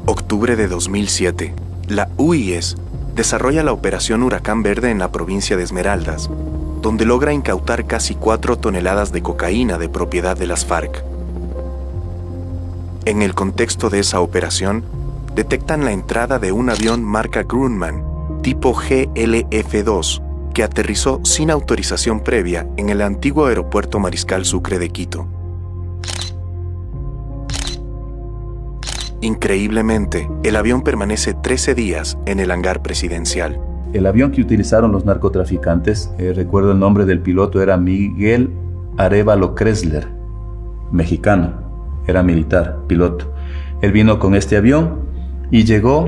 Octubre de 2007. La UIS desarrolla la Operación Huracán Verde en la provincia de Esmeraldas, donde logra incautar casi 4 toneladas de cocaína de propiedad de las FARC. En el contexto de esa operación, detectan la entrada de un avión marca Grumman, tipo GLF-2, que aterrizó sin autorización previa en el antiguo aeropuerto Mariscal Sucre de Quito. Increíblemente, el avión permanece 13 días en el hangar presidencial. El avión que utilizaron los narcotraficantes, recuerdo el nombre del piloto, era Miguel Arévalo Kressler, mexicano, era militar, piloto. Él vino con este avión y llegó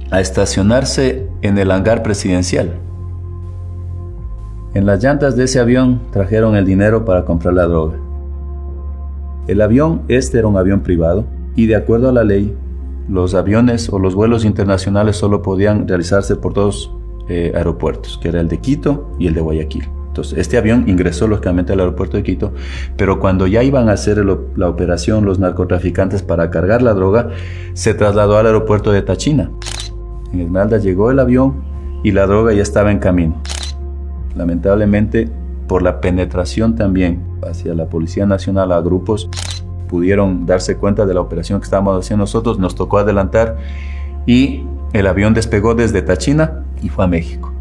a estacionarse en el hangar presidencial. En las llantas de ese avión trajeron el dinero para comprar la droga. El avión, era un avión privado, y de acuerdo a la ley, los aviones o los vuelos internacionales solo podían realizarse por 2 aeropuertos, que era el de Quito y el de Guayaquil. Entonces, este avión ingresó lógicamente al aeropuerto de Quito, pero cuando ya iban a hacer la operación los narcotraficantes para cargar la droga, se trasladó al aeropuerto de Táchina. En Esmeraldas llegó el avión y la droga ya estaba en camino. Lamentablemente, por la penetración también hacia la Policía Nacional a grupos, pudieron darse cuenta de la operación que estábamos haciendo nosotros, nos tocó adelantar y el avión despegó desde Táchina y fue a México.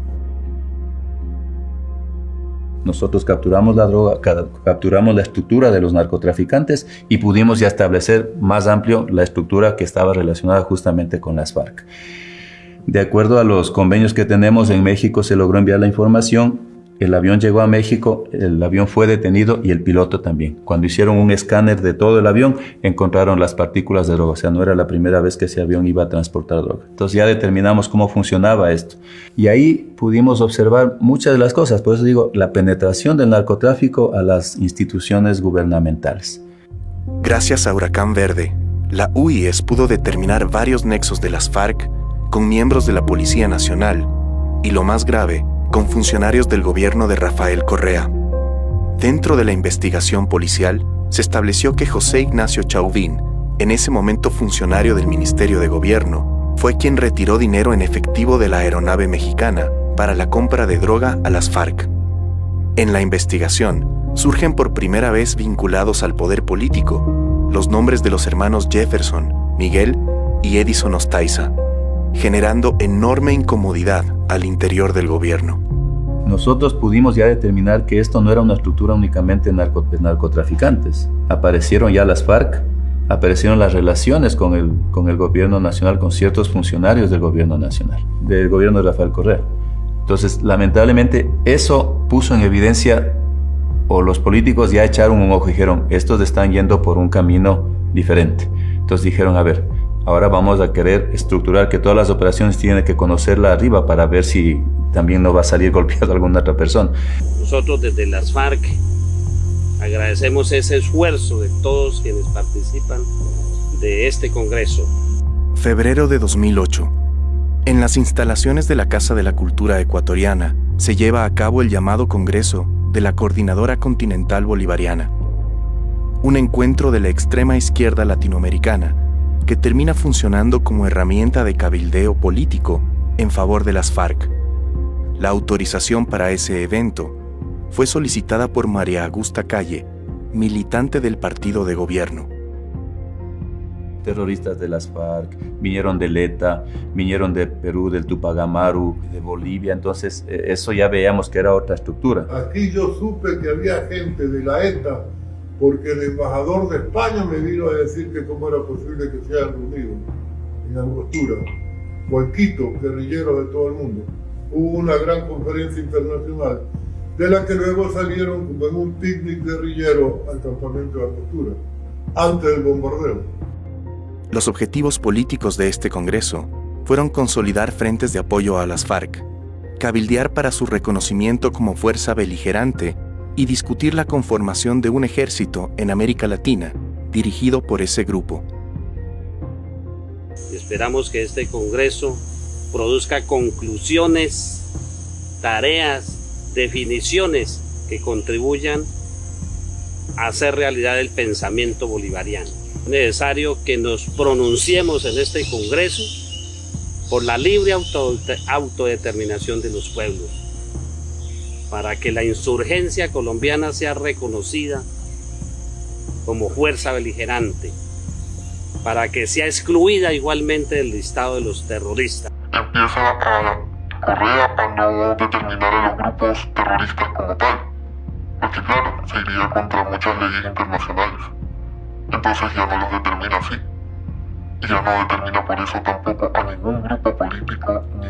Nosotros capturamos la droga, capturamos la estructura de los narcotraficantes y pudimos ya establecer más amplio la estructura que estaba relacionada justamente con las FARC. De acuerdo a los convenios que tenemos en México, se logró enviar la información. El avión llegó a México, el avión fue detenido y el piloto también. Cuando hicieron un escáner de todo el avión, encontraron las partículas de droga. O sea, no era la primera vez que ese avión iba a transportar droga. Entonces ya determinamos cómo funcionaba esto. Y ahí pudimos observar muchas de las cosas. Por eso digo, la penetración del narcotráfico a las instituciones gubernamentales. Gracias a Huracán Verde, la UIS pudo determinar varios nexos de las FARC con miembros de la Policía Nacional y, lo más grave, con funcionarios del gobierno de Rafael Correa. Dentro de la investigación policial, se estableció que José Ignacio Chauvin, en ese momento funcionario del Ministerio de Gobierno, fue quien retiró dinero en efectivo de la aeronave mexicana para la compra de droga a las FARC. En la investigación, surgen por primera vez vinculados al poder político los nombres de los hermanos Jefferson, Miguel y Edison Ostaiza, generando enorme incomodidad al interior del gobierno. Nosotros pudimos ya determinar que esto no era una estructura únicamente de narcotraficantes. Aparecieron ya las FARC, aparecieron las relaciones con el gobierno nacional, con ciertos funcionarios del gobierno nacional, del gobierno de Rafael Correa. Entonces, lamentablemente, eso puso en evidencia, o los políticos ya echaron un ojo y dijeron, estos están yendo por un camino diferente. Entonces dijeron, a ver, ahora vamos a querer estructurar que todas las operaciones tienen que conocerla arriba para ver si también no va a salir golpeado alguna otra persona. Nosotros desde las FARC agradecemos ese esfuerzo de todos quienes participan de este Congreso. Febrero de 2008. En las instalaciones de la Casa de la Cultura Ecuatoriana se lleva a cabo el llamado Congreso de la Coordinadora Continental Bolivariana, un encuentro de la extrema izquierda latinoamericana que termina funcionando como herramienta de cabildeo político en favor de las FARC. La autorización para ese evento fue solicitada por María Augusta Calle, militante del partido de gobierno. Terroristas de las FARC vinieron del ETA, vinieron de Perú, del Tupac Amaru, de Bolivia, entonces eso ya veíamos que era otra estructura. Aquí yo supe que había gente de la ETA porque el embajador de España me vino a decir que cómo era posible que se hayan reunido en Angostura o en Quito, guerrilleros de todo el mundo. Hubo una gran conferencia internacional de la que luego salieron como en un picnic guerrillero al campamento de Angostura, antes del bombardeo. Los objetivos políticos de este Congreso fueron consolidar frentes de apoyo a las FARC, cabildear para su reconocimiento como fuerza beligerante y discutir la conformación de un ejército en América Latina dirigido por ese grupo. Esperamos que este Congreso produzca conclusiones, tareas, definiciones que contribuyan a hacer realidad el pensamiento bolivariano. necesario que nos pronunciemos en este Congreso por la libre autodeterminación de los pueblos, para que la insurgencia colombiana sea reconocida como fuerza beligerante, para que sea excluida igualmente del listado de los terroristas. Empieza a Correa a no determinar a los grupos terroristas como tal, porque claro, se iría contra muchas leyes internacionales. Entonces ya no los determina así. Y ya no determina por eso tampoco a ningún grupo político ni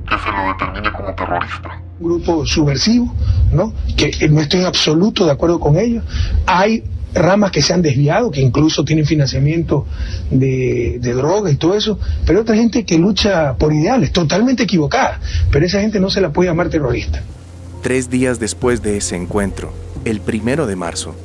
que se lo determine como terrorista. Un grupo subversivo, ¿no? Que no estoy en absoluto de acuerdo con ellos. Hay ramas que se han desviado, que incluso tienen financiamiento de droga y todo eso, pero hay otra gente que lucha por ideales, totalmente equivocada, pero esa gente no se la puede llamar terrorista. 3 días después de ese encuentro, el 1 de marzo,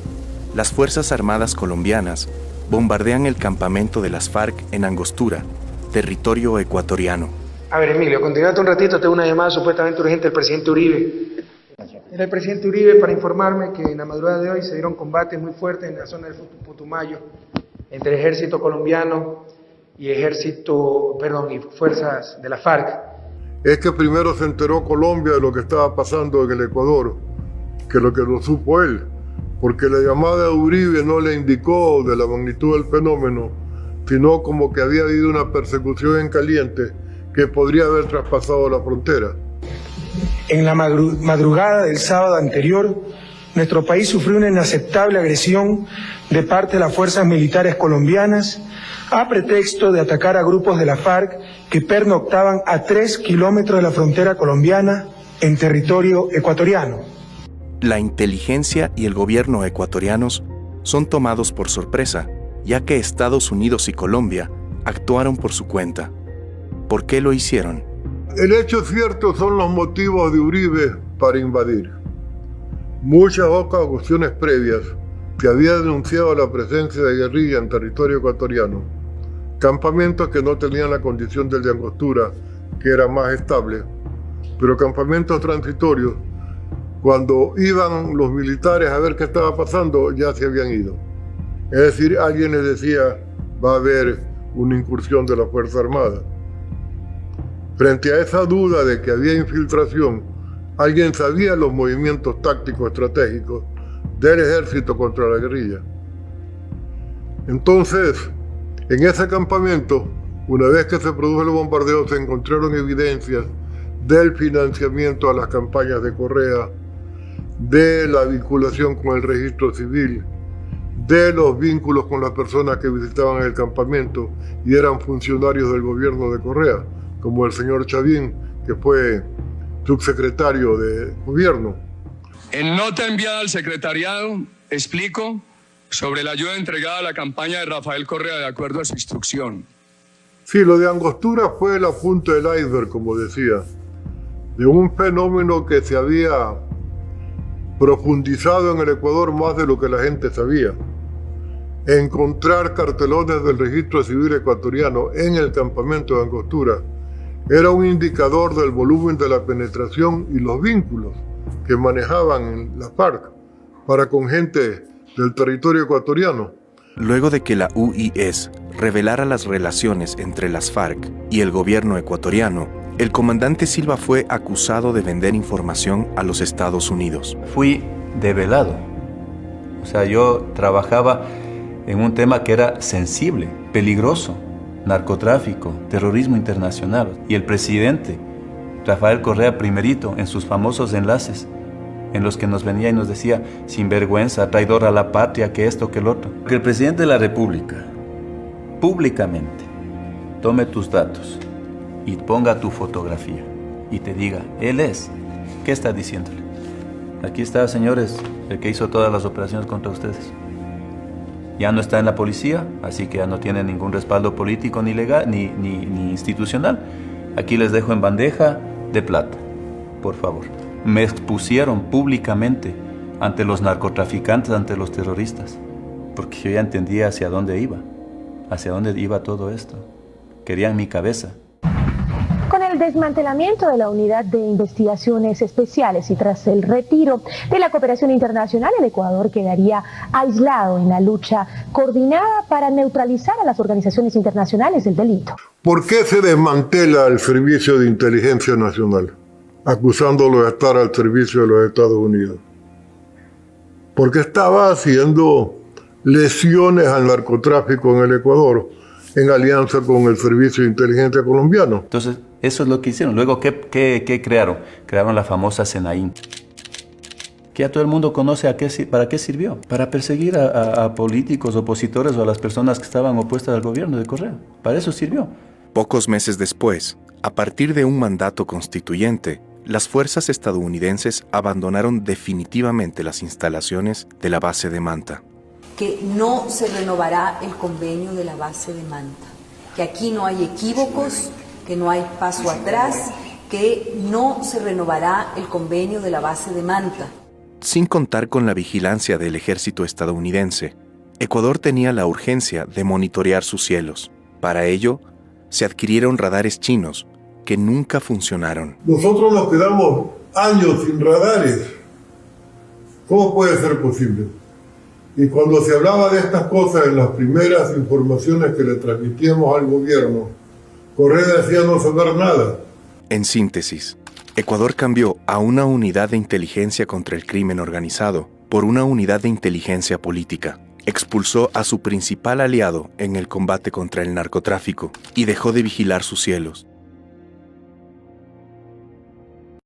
las Fuerzas Armadas colombianas bombardean el campamento de las FARC en Angostura, territorio ecuatoriano. A ver, Emilio, continuate un ratito, tengo una llamada supuestamente urgente del presidente Uribe. Era el presidente Uribe para informarme que en la madrugada de hoy se dieron combates muy fuertes en la zona del Putumayo entre el ejército colombiano y fuerzas de la FARC. Es que primero se enteró Colombia de lo que estaba pasando en el Ecuador, que lo supo él, porque la llamada de Uribe no le indicó de la magnitud del fenómeno, sino como que había habido una persecución en caliente que podría haber traspasado la frontera. En la madrugada del sábado anterior, nuestro país sufrió una inaceptable agresión de parte de las fuerzas militares colombianas a pretexto de atacar a grupos de la FARC que pernoctaban a 3 kilómetros de la frontera colombiana en territorio ecuatoriano. La inteligencia y el gobierno ecuatorianos son tomados por sorpresa, ya que Estados Unidos y Colombia actuaron por su cuenta. ¿Por qué lo hicieron? El hecho cierto son los motivos de Uribe para invadir. Muchas otras cuestiones previas que había denunciado la presencia de guerrilla en territorio ecuatoriano, campamentos que no tenían la condición del de Angostura, que era más estable, pero campamentos transitorios, cuando iban los militares a ver qué estaba pasando, ya se habían ido. Es decir, alguien les decía, va a haber una incursión de la Fuerza Armada. Frente a esa duda de que había infiltración, alguien sabía los movimientos tácticos estratégicos del ejército contra la guerrilla. Entonces, en ese campamento, una vez que se produjo el bombardeo, se encontraron evidencias del financiamiento a las campañas de Correa, de la vinculación con el registro civil, de los vínculos con las personas que visitaban el campamento y eran funcionarios del gobierno de Correa, como el señor Chavín, que fue subsecretario de gobierno. En nota enviada al secretariado, explico sobre la ayuda entregada a la campaña de Rafael Correa de acuerdo a su instrucción. Sí, lo de Angostura fue la punta del iceberg, como decía, de un fenómeno que se había profundizado en el Ecuador más de lo que la gente sabía. Encontrar cartelones del registro civil ecuatoriano en el campamento de Angostura era un indicador del volumen de la penetración y los vínculos que manejaban en la FARC para con gente del territorio ecuatoriano. Luego de que la UIS revelara las relaciones entre las FARC y el gobierno ecuatoriano, el comandante Silva fue acusado de vender información a los Estados Unidos. Fui develado. O sea, yo trabajaba en un tema que era sensible, peligroso. Narcotráfico, terrorismo internacional. Y el presidente, Rafael Correa primerito, en sus famosos enlaces, en los que nos venía y nos decía, sinvergüenza, traidor a la patria, que esto, que el otro. Que el presidente de la República, públicamente, tome tus datos y ponga tu fotografía y te diga, él es, ¿qué está diciéndole? Aquí está, señores, el que hizo todas las operaciones contra ustedes. Ya no está en la policía, así que ya no tiene ningún respaldo político ni legal ni institucional. Aquí les dejo en bandeja de plata, por favor. Me expusieron públicamente ante los narcotraficantes, ante los terroristas, porque yo ya entendía hacia dónde iba todo esto. Querían mi cabeza. Con el el desmantelamiento de la Unidad de Investigaciones Especiales y tras el retiro de la cooperación internacional, el Ecuador quedaría aislado en la lucha coordinada para neutralizar a las organizaciones internacionales del delito. ¿Por qué se desmantela el Servicio de Inteligencia Nacional, acusándolo de estar al servicio de los Estados Unidos? Porque estaba haciendo lesiones al narcotráfico en el Ecuador en alianza con el Servicio de Inteligencia colombiano. Entonces, eso es lo que hicieron. Luego, ¿qué crearon? Crearon la famosa SENAIN, que ya todo el mundo conoce para qué sirvió. Para perseguir a políticos, opositores o a las personas que estaban opuestas al gobierno de Correa. Para eso sirvió. Pocos meses después, a partir de un mandato constituyente, las fuerzas estadounidenses abandonaron definitivamente las instalaciones de la base de Manta. Que no se renovará el convenio de la base de Manta, que aquí no hay equívocos, que no hay paso atrás, que no se renovará el convenio de la base de Manta. Sin contar con la vigilancia del ejército estadounidense, Ecuador tenía la urgencia de monitorear sus cielos. Para ello, se adquirieron radares chinos que nunca funcionaron. Nosotros nos quedamos años sin radares. ¿Cómo puede ser posible? Y cuando se hablaba de estas cosas en las primeras informaciones que le transmitíamos al gobierno, Correa decía no saber nada. En síntesis, Ecuador cambió a una unidad de inteligencia contra el crimen organizado por una unidad de inteligencia política. Expulsó a su principal aliado en el combate contra el narcotráfico y dejó de vigilar sus cielos.